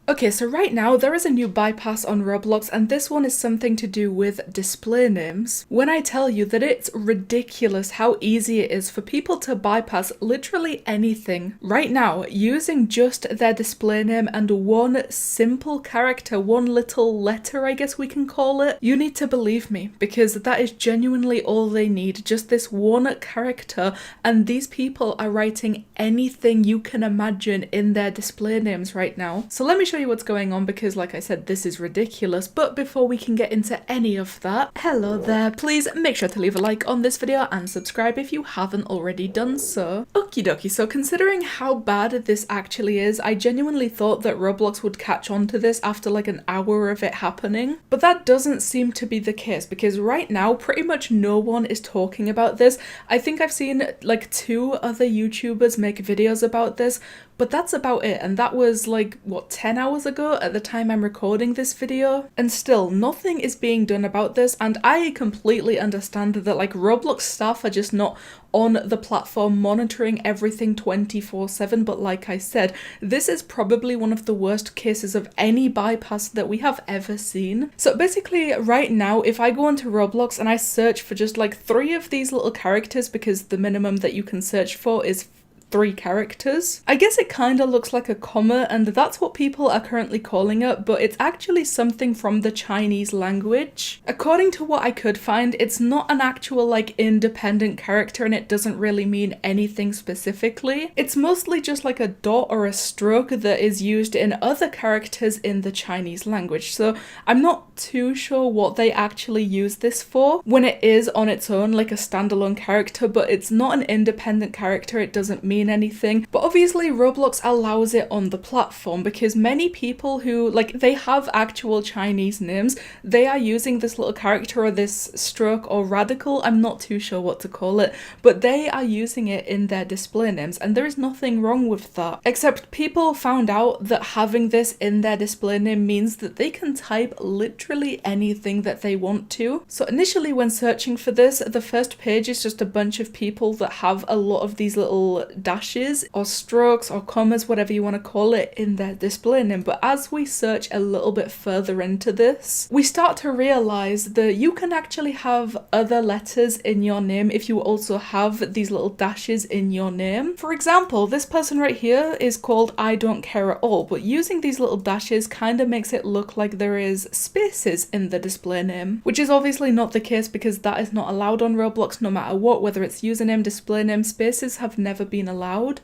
Okay, so right now there is a new bypass on Roblox, and this one is something to do with display names. When I tell you that it's ridiculous how easy it is for people to bypass literally anything right now using just their display name and one simple character, one little letter I guess we can call it, you need to believe me, because that is genuinely all they need, just this one character, and these people are writing anything you can imagine in their display names right now. So let me show you what's going on, because like I said, this is ridiculous. But before we can get into any of that, hello there, please make sure to leave a like on this video and subscribe if you haven't already done so. Okie dokie, so considering how bad this actually is, I genuinely thought that Roblox would catch on to this after like an hour of it happening, but that doesn't seem to be the case, because right now pretty much no one is talking about this. I think I've seen like 2 other YouTubers make videos about this, but that's about it, and that was like, what, 10 hours ago at the time I'm recording this video? And still, nothing is being done about this, and I completely understand that like Roblox staff are just not on the platform monitoring everything 24/7, but like I said, this is probably one of the worst cases of any bypass that we have ever seen. So basically right now, if I go onto Roblox and I search for just like 3 of these little characters, because the minimum that you can search for is 3 characters. I guess it kind of looks like a comma, and that's what people are currently calling it, but it's actually something from the Chinese language. According to what I could find, it's not an actual like independent character, and it doesn't really mean anything specifically. It's mostly just like a dot or a stroke that is used in other characters in the Chinese language. So I'm not too sure what they actually use this for when it is on its own like a standalone character, but it's not an independent character. It doesn't mean anything. But obviously Roblox allows it on the platform, because many people who like they have actual Chinese names, they are using this little character or this stroke or radical, I'm not too sure what to call it, but they are using it in their display names, and there is nothing wrong with that, except people found out that having this in their display name means that they can type literally anything that they want to. So initially when searching for this, the first page is just a bunch of people that have a lot of these little dashes or strokes or commas, whatever you want to call it, in their display name. But as we search a little bit further into this, we start to realize that you can actually have other letters in your name if you also have these little dashes in your name. For example, this person right here is called I Don't Care At All, but using these little dashes kind of makes it look like there is spaces in the display name, which is obviously not the case, because that is not allowed on Roblox no matter what, whether it's username, display name. Spaces have never been allowed.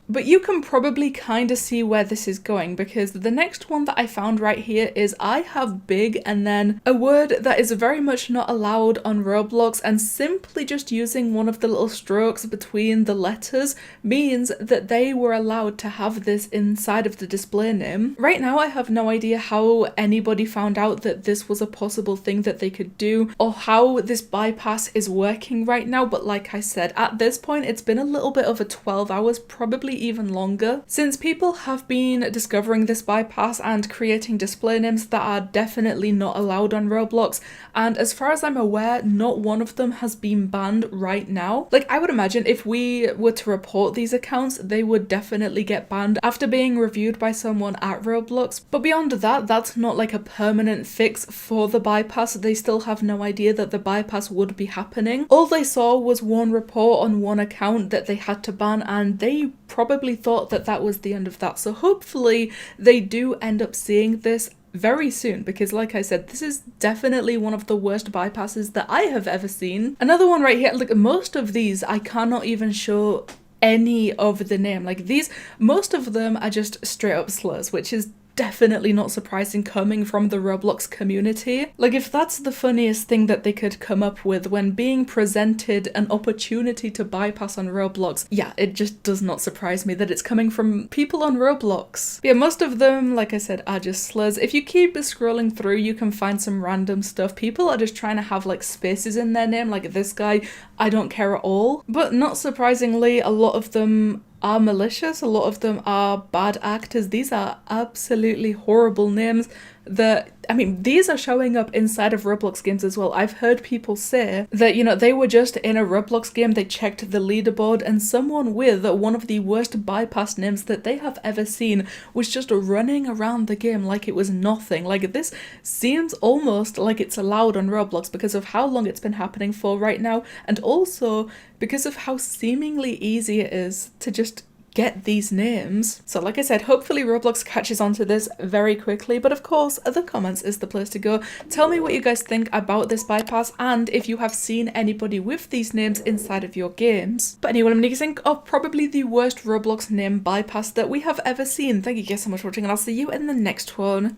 But you can probably kind of see where this is going, because the next one that I found right here is I have big and then a word that is very much not allowed on Roblox, and simply just using one of the little strokes between the letters means that they were allowed to have this inside of the display name. Right now I have no idea how anybody found out that this was a possible thing that they could do, or how this bypass is working right now, but like I said, at this point it's been a little bit over 12 hours, probably even longer, since people have been discovering this bypass and creating display names that are definitely not allowed on Roblox. And as far as I'm aware, not one of them has been banned right now. Like, I would imagine if we were to report these accounts, they would definitely get banned after being reviewed by someone at Roblox. But beyond that, that's not like a permanent fix for the bypass. They still have no idea that the bypass would be happening. All they saw was one report on one account that they had to ban, and they probably thought that that was the end of that. So hopefully they do end up seeing this very soon, because like I said, this is definitely one of the worst bypasses that I have ever seen. Another one right here, like most of these I cannot even show any of the name. Like these, most of them are just straight up slurs, which is definitely not surprising coming from the Roblox community. Like, if that's the funniest thing that they could come up with when being presented an opportunity to bypass on Roblox, yeah, it just does not surprise me that it's coming from people on Roblox. Yeah, most of them, like I said, are just slurs. If you keep scrolling through, you can find some random stuff. People are just trying to have like spaces in their name, like this guy, I Don't Care At All. But not surprisingly, a lot of them are malicious, a lot of them are bad actors. These are absolutely horrible names that I mean, these are showing up inside of Roblox games as well. I've heard people say that, you know, they were just in a Roblox game, they checked the leaderboard, and someone with one of the worst bypass names that they have ever seen was just running around the game like it was nothing. Like, this seems almost like it's allowed on Roblox because of how long it's been happening for right now, and also because of how seemingly easy it is to just get these names. So like I said, hopefully Roblox catches on to this very quickly, but of course the comments is the place to go. Tell me what you guys think about this bypass and if you have seen anybody with these names inside of your games. But anyway, I'm going to think of probably the worst Roblox name bypass that we have ever seen. Thank you guys so much for watching, and I'll see you in the next one.